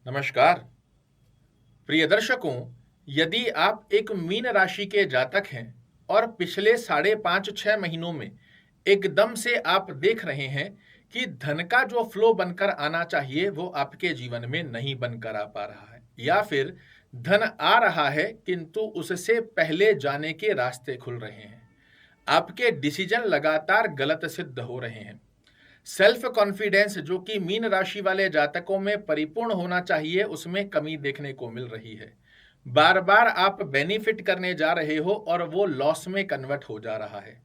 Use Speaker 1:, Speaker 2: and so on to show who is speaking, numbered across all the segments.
Speaker 1: नमस्कार प्रिय दर्शकों। यदि आप एक मीन राशि के जातक हैं और पिछले 5.5-6 महीनों में एकदम से आप देख रहे हैं कि धन का जो फ्लो बनकर आना चाहिए वो आपके जीवन में नहीं बनकर आ पा रहा है, या फिर धन आ रहा है किंतु उससे पहले जाने के रास्ते खुल रहे हैं, आपके डिसीजन लगातार गलत सिद्ध हो रहे हैं, सेल्फ कॉन्फिडेंस जो कि मीन राशि वाले जातकों में परिपूर्ण होना चाहिए उसमें कमी देखने को मिल रही है, बार बार आप बेनिफिट करने जा रहे हो और वो लॉस में कन्वर्ट हो जा रहा है,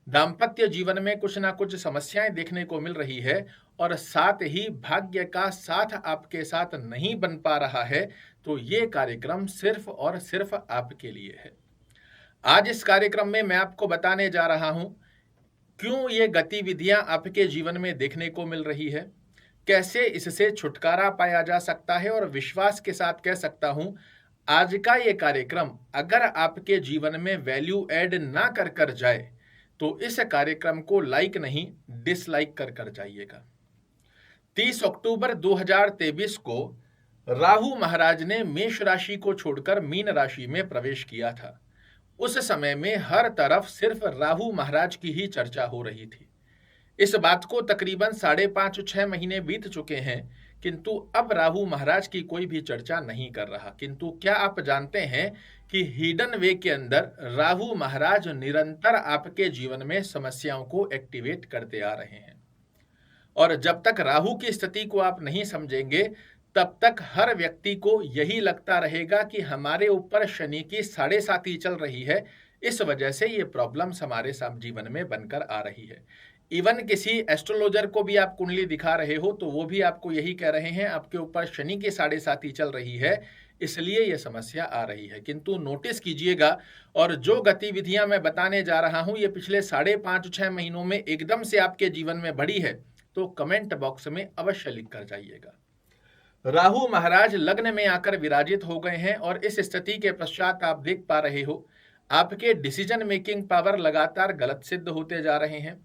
Speaker 1: दाम्पत्य जीवन में कुछ ना कुछ समस्याएं देखने को मिल रही है और साथ ही भाग्य का साथ आपके साथ नहीं बन पा रहा है, तो ये कार्यक्रम सिर्फ और सिर्फ आपके लिए है। आज इस कार्यक्रम में मैं आपको बताने जा रहा हूं क्यों ये गतिविधियां आपके जीवन में देखने को मिल रही है, कैसे इससे छुटकारा पाया जा सकता है, और विश्वास के साथ कह सकता हूं आज का ये कार्यक्रम अगर आपके जीवन में वैल्यू ऐड ना कर कर जाए तो इस कार्यक्रम को लाइक नहीं डिसलाइक कर कर जाइएगा। 30 अक्टूबर 2023 को राहु महाराज ने मेष राशि को छोड़कर मीन राशि में प्रवेश किया था। उस समय में हर तरफ सिर्फ राहु महाराज की ही चर्चा हो रही थी। इस बात को तकरीबन 5.5-6 महीने बीत चुके हैं, किंतु अब राहु महाराज की कोई भी चर्चा नहीं कर रहा। किंतु क्या आप जानते हैं कि हिडन वे के अंदर राहु महाराज निरंतर आपके जीवन में समस्याओं को एक्टिवेट करते आ रहे हैं, और जब तक राहु की स्थिति को आप नहीं समझेंगे तब तक हर व्यक्ति को यही लगता रहेगा कि हमारे ऊपर शनि की 7.5 चल रही है, इस वजह से ये प्रॉब्लम्स हमारे साथ जीवन में बनकर आ रही है। इवन किसी एस्ट्रोलॉजर को भी आप कुंडली दिखा रहे हो तो वो भी आपको यही कह रहे हैं आपके ऊपर शनि की 7.5 चल रही है, इसलिए ये समस्या आ रही है। किंतु नोटिस कीजिएगा, और जो गतिविधियां मैं बताने जा रहा हूं ये पिछले 5.5-6 महीनों में एकदम से आपके जीवन में बढ़ी है, तो कमेंट बॉक्स में अवश्य लिख कर जाइएगा। राहु महाराज लग्न में आकर विराजित हो गए हैं और इस स्थिति के पश्चात आप देख पा रहे हो आपके डिसीजन मेकिंग पावर लगातार गलत सिद्ध होते जा रहे हैं।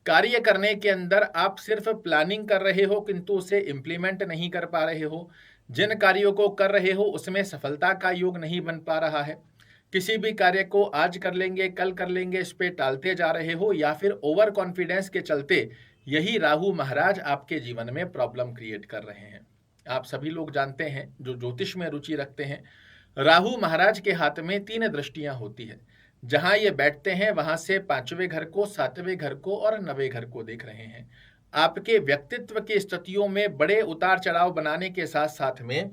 Speaker 1: कार्य करने के अंदर आप सिर्फ प्लानिंग कर रहे हो किंतु उसे इंप्लीमेंट नहीं कर पा रहे हो। जिन कार्यों को कर रहे हो उसमें सफलता का योग नहीं बन पा रहा है। किसी भी कार्य को आज कर लेंगे कल कर लेंगे इस पे टालते जा रहे हो, या फिर ओवर कॉन्फिडेंस के चलते यही राहु महाराज आपके जीवन में प्रॉब्लम क्रिएट कर रहे हैं। आप सभी लोग जानते हैं जो ज्योतिष में रुचि रखते हैं, राहु महाराज के हाथ में 3 दृष्टियां होती है। जहां ये बैठते हैं वहां से 5वें घर को, 7वें घर को और 9वें घर को देख रहे हैं। आपके व्यक्तित्व की स्थितियों में बड़े उतार चढ़ाव बनाने के साथ साथ में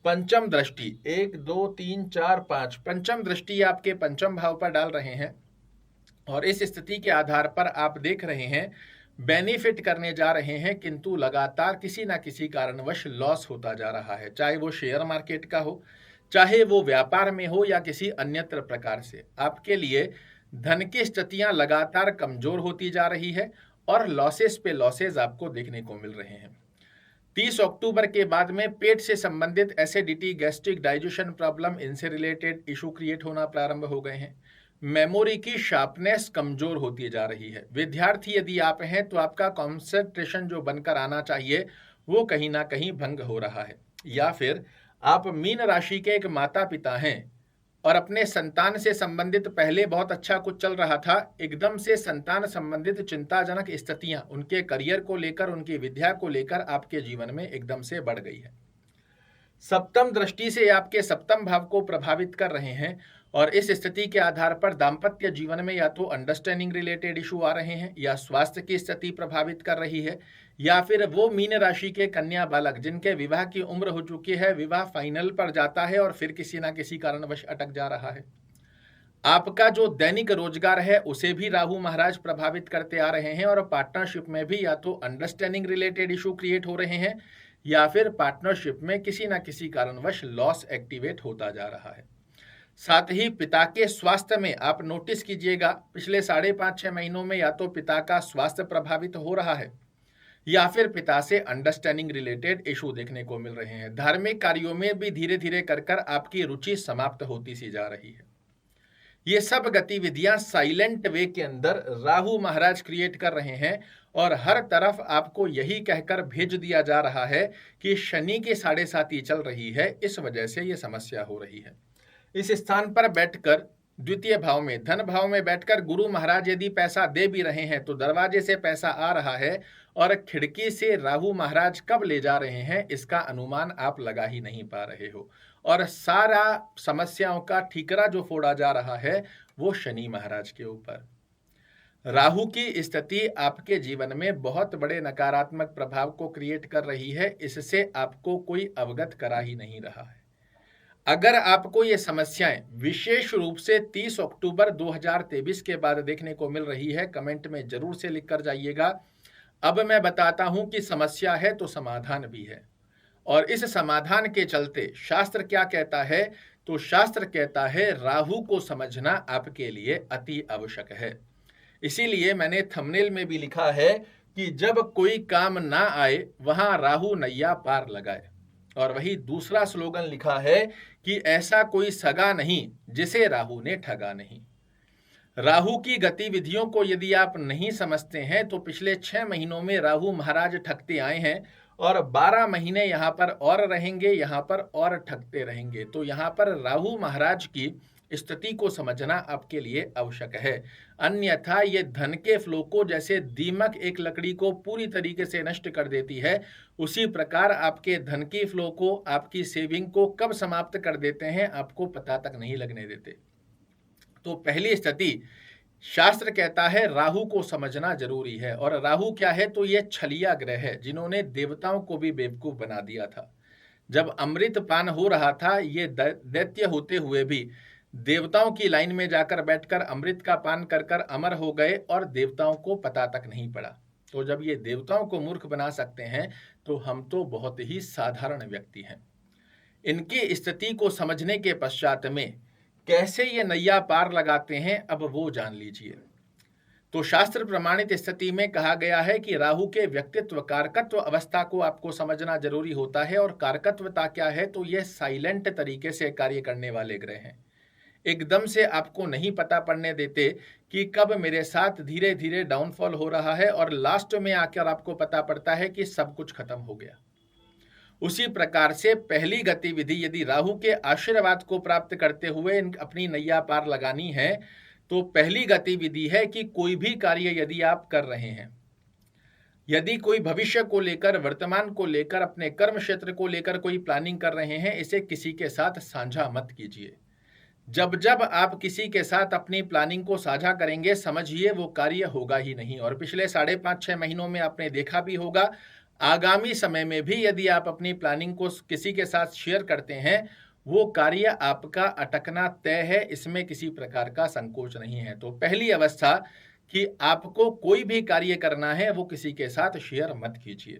Speaker 1: पंचम दृष्टि 1 2 3 4 5 पंचम दृष्टि आपके पंचम भाव पर डाल रहे हैं, और इस स्थिति के आधार पर आप देख रहे हैं बेनिफिट करने जा रहे हैं, किंतु लगातार किसी ना किसी कारणवश लॉस होता जा रहा है, चाहे वो शेयर मार्केट का हो, चाहे वो व्यापार में हो या किसी अन्यत्र प्रकार से। आपके लिए धन की स्थितियां लगातार कमजोर होती जा रही है और लॉसेस पे लॉसेस आपको देखने को मिल रहे हैं। 30 अक्टूबर के बाद में पेट से संबंधित एसिडिटी, गैस्ट्रिक, डाइजेशन प्रॉब्लम, इनसे रिलेटेड इशू क्रिएट होना प्रारंभ हो गए हैं। मेमोरी की शार्पनेस कमजोर होती जा रही है। विद्यार्थी यदि आप हैं तो आपका कॉन्सेंट्रेशन जो बनकर आना चाहिए वो कहीं ना कहीं भंग हो रहा है, या फिर आप मीन राशि के एक माता पिता हैं और अपने संतान से संबंधित पहले बहुत अच्छा कुछ चल रहा था, एकदम से संतान संबंधित चिंताजनक स्थितियां उनके करियर को लेकर, उनकी विद्या को लेकर आपके जीवन में एकदम से बढ़ गई है। सप्तम दृष्टि से आपके सप्तम भाव को प्रभावित कर रहे हैं, और इस स्थिति के आधार पर दाम्पत्य जीवन में या तो अंडरस्टैंडिंग रिलेटेड इशू आ रहे हैं, या स्वास्थ्य की स्थिति प्रभावित कर रही है, या फिर वो मीन राशि के कन्या बालक जिनके विवाह की उम्र हो चुकी है, विवाह फाइनल पर जाता है और फिर किसी ना किसी कारणवश अटक जा रहा है। आपका जो दैनिक रोजगार है उसे भी राहु महाराज प्रभावित करते आ रहे हैं, और पार्टनरशिप में भी या तो अंडरस्टैंडिंग रिलेटेड इशू क्रिएट हो रहे हैं, या फिर पार्टनरशिप में किसी ना किसी कारणवश लॉस एक्टिवेट होता जा रहा है। साथ ही पिता के स्वास्थ्य में आप नोटिस कीजिएगा पिछले 5.5-6 महीनों में या तो पिता का स्वास्थ्य प्रभावित हो रहा है, या फिर पिता से अंडरस्टैंडिंग रिलेटेड इशू देखने को मिल रहे हैं। धार्मिक कार्यों में भी धीरे धीरे कर आपकी रुचि समाप्त होती सी जा रही है। ये सब गतिविधियां साइलेंट वे के अंदर राहु महाराज क्रिएट कर रहे हैं और हर तरफ आपको यही कहकर भेज दिया जा रहा है कि शनि की 7.5 चल रही है, इस वजह से ये समस्या हो रही है। इस स्थान पर बैठकर द्वितीय भाव में, धन भाव में बैठकर गुरु महाराज यदि पैसा दे भी रहे हैं तो दरवाजे से पैसा आ रहा है और खिड़की से राहु महाराज कब ले जा रहे हैं इसका अनुमान आप लगा ही नहीं पा रहे हो। और सारा समस्याओं का ठीकरा जो फोड़ा जा रहा है वो शनि महाराज के ऊपर। राहु की स्थिति आपके जीवन में बहुत बड़े नकारात्मक प्रभाव को क्रिएट कर रही है, इससे आपको कोई अवगत करा ही नहीं रहा है। अगर आपको ये समस्याएं विशेष रूप से 30 अक्टूबर 2023 के बाद देखने को मिल रही है, कमेंट में जरूर से लिख कर जाइएगा। अब मैं बताता हूं कि समस्या है तो समाधान भी है, और इस समाधान के चलते शास्त्र क्या कहता है, तो शास्त्र कहता है राहु को समझना आपके लिए अति आवश्यक है। इसीलिए मैंने थंबनेल में भी लिखा है कि जब कोई काम ना आए वहां राहु नैया पार लगाए, और वही दूसरा स्लोगन लिखा है कि ऐसा कोई सगा नहीं जिसे राहु ने ठगा नहीं। राहु की गतिविधियों को यदि आप नहीं समझते हैं तो पिछले 6 महीनों में राहु महाराज ठगते आए हैं और 12 महीने यहां पर और रहेंगे, यहां पर और ठगते रहेंगे। तो यहां पर राहु महाराज की स्थिति को समझना आपके लिए आवश्यक है, अन्यथा ये धन के फ्लो को जैसे दीमक एक लकड़ी को पूरी तरीके से नष्ट कर देती है, उसी प्रकार आपके धन की फ्लो को, आपकी सेविंग को कब समाप्त कर देते हैं आपको पता तक नहीं लगने देते। तो पहली स्थिति शास्त्र कहता है राहु को समझना जरूरी है। और राहु क्या है, तो ये छलिया ग्रह है जिन्होंने देवताओं को भी बेवकूफ बना दिया था। जब अमृत पान हो रहा था, ये दैत्य होते हुए भी देवताओं की लाइन में जाकर बैठकर अमृत का पान कर कर अमर हो गए और देवताओं को पता तक नहीं पड़ा। तो जब ये देवताओं को मूर्ख बना सकते हैं तो हम तो बहुत ही साधारण व्यक्ति हैं। इनकी स्थिति को समझने के पश्चात में कैसे ये नैया पार लगाते हैं अब वो जान लीजिए। तो शास्त्र प्रमाणित स्थिति में कहा गया है कि राहु के व्यक्तित्व कारकत्व अवस्था को आपको समझना जरूरी होता है। और कारकत्वता क्या है, तो ये साइलेंट तरीके से कार्य करने वाले ग्रह हैं। एकदम से आपको नहीं पता पड़ने देते कि कब मेरे साथ धीरे धीरे डाउनफॉल हो रहा है, और लास्ट में आकर आपको पता पड़ता है कि सब कुछ खत्म हो गया। उसी प्रकार से पहली गतिविधि यदि राहु के आशीर्वाद को प्राप्त करते हुए अपनी नैया पार लगानी है, तो पहली गतिविधि है कि कोई भी कार्य यदि आप कर रहे हैं, यदि कोई भविष्य को लेकर, वर्तमान को लेकर, अपने कर्म क्षेत्र को लेकर कोई प्लानिंग कर रहे हैं, इसे किसी के साथ साझा मत कीजिए। जब जब आप किसी के साथ अपनी प्लानिंग को साझा करेंगे, समझिए वो कार्य होगा ही नहीं। और पिछले 5.5-6 महीनों में आपने देखा भी होगा, आगामी समय में भी यदि आप अपनी प्लानिंग को किसी के साथ शेयर करते हैं, वो कार्य आपका अटकना तय है, इसमें किसी प्रकार का संकोच नहीं है। तो पहली अवस्था कि आपको कोई भी कार्य करना है वो किसी के साथ शेयर मत कीजिए।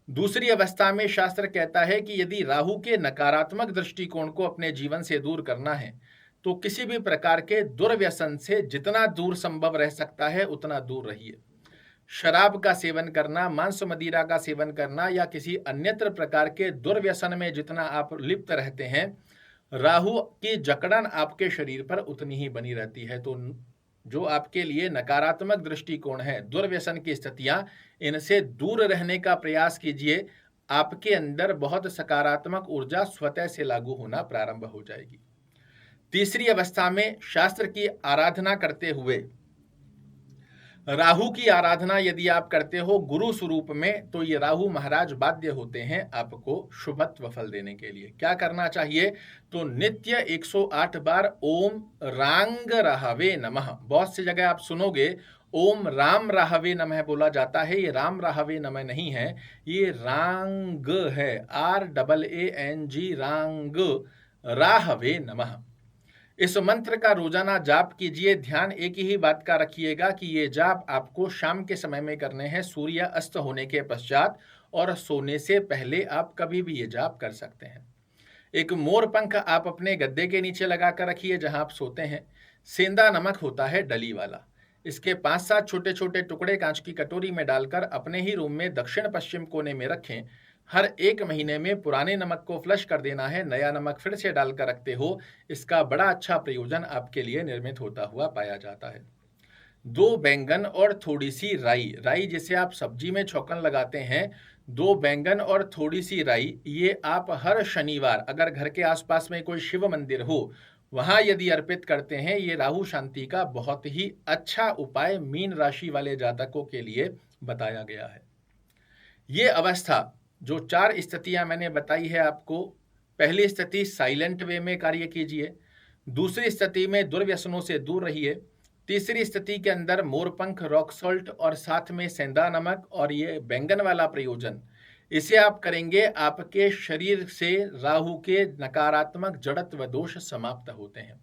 Speaker 1: दूसरी अवस्था में शास्त्र कहता है कि यदि राहु के नकारात्मक दृष्टिकोण को अपने जीवन से दूर करना है तो किसी भी प्रकार के दुर्व्यसन से जितना दूर संभव रह सकता है उतना दूर रहिए। शराब का सेवन करना, मांस मदिरा का सेवन करना या किसी अन्यत्र प्रकार के दुर्व्यसन में जितना आप लिप्त रहते हैं, राहु की जकड़न आपके शरीर पर उतनी ही बनी रहती है। तो जो आपके लिए नकारात्मक दृष्टिकोण है, दुर्व्यसन की स्थितियां, इनसे दूर रहने का प्रयास कीजिए। आपके अंदर बहुत सकारात्मक ऊर्जा स्वतः से लागू होना प्रारंभ हो जाएगी। तीसरी अवस्था में शास्त्र की आराधना करते हुए, राहु की आराधना यदि आप करते हो गुरु स्वरूप में, तो ये राहु महाराज बाध्य होते हैं आपको शुभत्व फल देने के लिए। क्या करना चाहिए, तो नित्य 108 बार ओम रांग राहवे नमः, बहुत सी जगह आप सुनोगे ओम राम राहवे नमः बोला जाता है, ये राम राहवे नमः नहीं है, ये रांग है, RAANG, रांग राहवे नमः। इस मंत्र का रोजाना जाप कीजिए। ध्यान एक ही बात का रखिएगा कि ये जाप आपको शाम के समय में करने हैं, सूर्य अस्त होने के पश्चात, और सोने से पहले आप कभी भी ये जाप कर सकते हैं। एक मोर पंख आप अपने गद्दे के नीचे लगा कर रखिए जहां आप सोते हैं। सेंधा नमक होता है डली वाला, इसके 5-7 छोटे छोटे टुकड़े कांच की कटोरी में डालकर अपने ही रूम में दक्षिण पश्चिम कोने में रखें। हर 1 महीने में पुराने नमक को फ्लश कर देना है, नया नमक फिर से डालकर रखते हो, इसका बड़ा अच्छा प्रयोजन आपके लिए निर्मित होता हुआ पाया जाता है। 2 बैंगन और थोड़ी सी राई, राई जिसे आप सब्जी में छौंकन लगाते हैं, 2 बैंगन और थोड़ी सी राई, ये आप हर शनिवार अगर घर के आसपास में कोई शिव मंदिर हो वहां यदि अर्पित करते हैं, ये राहु शांति का बहुत ही अच्छा उपाय मीन राशि वाले जातकों के लिए बताया गया है। ये अवस्था जो 4 स्थितियां मैंने बताई है आपको, पहली स्थिति साइलेंट वे में कार्य कीजिए, दूसरी स्थिति में दुर्व्यसनों से दूर रहिए, तीसरी स्थिति के अंदर मोरपंख, रॉक सॉल्ट और साथ में सेंधा नमक और ये बैंगन वाला प्रयोजन, इसे आप करेंगे, आपके शरीर से राहु के नकारात्मक जड़त्व दोष समाप्त होते हैं।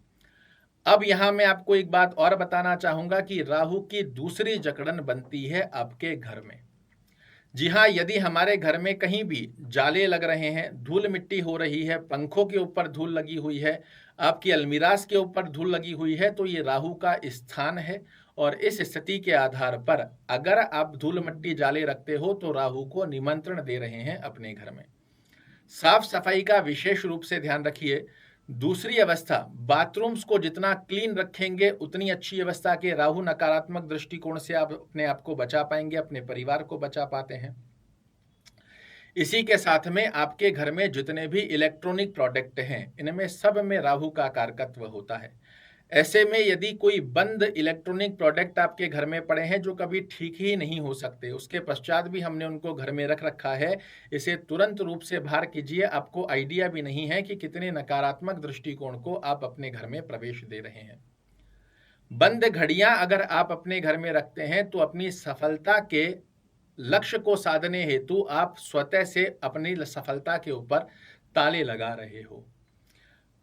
Speaker 1: अब यहां मैं आपको एक बात और बताना चाहूंगा कि राहु की दूसरी जकड़न बनती है आपके घर में। जी हाँ, यदि हमारे घर में कहीं भी जाले लग रहे हैं, धूल मिट्टी हो रही है, पंखों के ऊपर धूल लगी हुई है, आपकी अलमीरास के ऊपर धूल लगी हुई है, तो ये राहु का स्थान है। और इस स्थिति के आधार पर अगर आप धूल मिट्टी जाले रखते हो तो राहु को निमंत्रण दे रहे हैं अपने घर में। साफ सफाई का विशेष रूप से ध्यान रखिए। दूसरी अवस्था, बाथरूम्स को जितना क्लीन रखेंगे उतनी अच्छी अवस्था के राहु नकारात्मक दृष्टिकोण से आप अपने आप को बचा पाएंगे, अपने परिवार को बचा पाते हैं। इसी के साथ में आपके घर में जितने भी इलेक्ट्रॉनिक प्रोडक्ट हैं, इनमें सब में राहु का कारकत्व होता है। ऐसे में यदि कोई बंद इलेक्ट्रॉनिक प्रोडक्ट आपके घर में पड़े हैं जो कभी ठीक ही नहीं हो सकते, उसके पश्चात भी हमने उनको घर में रख रखा है, इसे तुरंत रूप से बाहर कीजिए। आपको आइडिया भी नहीं है कि कितने नकारात्मक दृष्टिकोण को आप अपने घर में प्रवेश दे रहे हैं। बंद घड़ियां अगर आप अपने घर में रखते हैं तो अपनी सफलता के लक्ष्य को साधने हेतु आप स्वतः से अपनी सफलता के ऊपर ताले लगा रहे हो।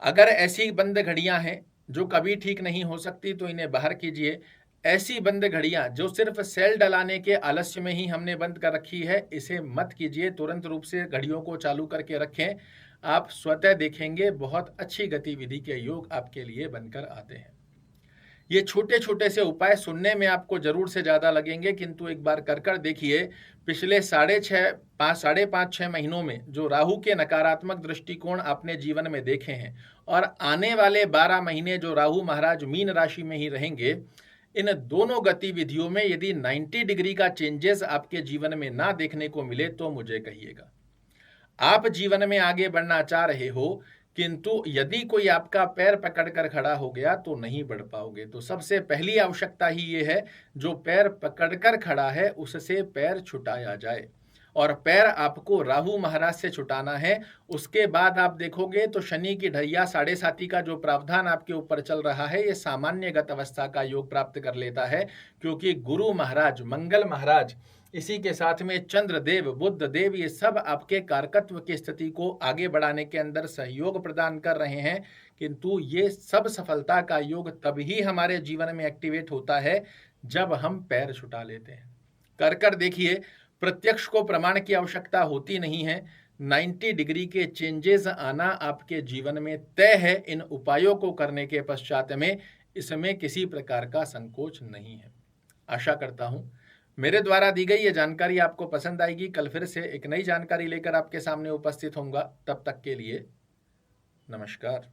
Speaker 1: अगर ऐसी बंद घड़ियां हैं जो कभी ठीक नहीं हो सकती तो इन्हें बाहर कीजिए। ऐसी बंद घड़ियां जो सिर्फ सेल डलाने के आलस्य में ही हमने बंद कर रखी है, इसे मत कीजिए। तुरंत रूप से घड़ियों को चालू करके रखें, आप स्वतः देखेंगे बहुत अच्छी गतिविधि के योग आपके लिए बनकर आते हैं। ये छोटे छोटे से उपाय सुनने में आपको जरूर से ज़्यादा लगेंगे, किंतु एक बार कर देखिए। पिछले 5.5-6 महीनों में जो राहु के नकारात्मक दृष्टिकोण आपने जीवन में देखे हैं और आने वाले 12 महीने जो राहु महाराज मीन राशि में ही रहेंगे, इन दोनों गतिविधियों में यदि 90 डिग्री का चेंजेस आपके जीवन में ना देखने को मिले तो मुझे कहिएगा। आप जीवन में आगे बढ़ना चाह रहे हो, किंतु यदि कोई आपका पैर पकड़कर खड़ा हो गया तो नहीं बढ़ पाओगे। तो सबसे पहली आवश्यकता ही ये है, जो पैर पकड़कर खड़ा है उससे पैर छुटाया जाए, और पैर आपको राहु महाराज से छुटाना है। उसके बाद आप देखोगे तो शनि की ढैया 7.5 का जो प्रावधान आपके ऊपर चल रहा है, ये सामान्यगत अवस्था का योग प्राप्त कर लेता है, क्योंकि गुरु महाराज, मंगल महाराज, इसी के साथ में चंद्रदेव, बुद्ध देव, ये सब आपके कारकत्व की स्थिति को आगे बढ़ाने के अंदर सहयोग प्रदान कर रहे हैं। किंतु ये सब सफलता का योग तभी हमारे जीवन में एक्टिवेट होता है जब हम पैर छुटा लेते हैं। कर देखिए, प्रत्यक्ष को प्रमाण की आवश्यकता होती नहीं है। 90 डिग्री के चेंजेस आना आपके जीवन में तय है। इन उपायों को करने के पश्चात में इसमें किसी प्रकार का संकोच नहीं है। आशा करता हूं मेरे द्वारा दी गई ये जानकारी आपको पसंद आएगी। कल फिर से एक नई जानकारी लेकर आपके सामने उपस्थित होऊंगा। तब तक के लिए नमस्कार।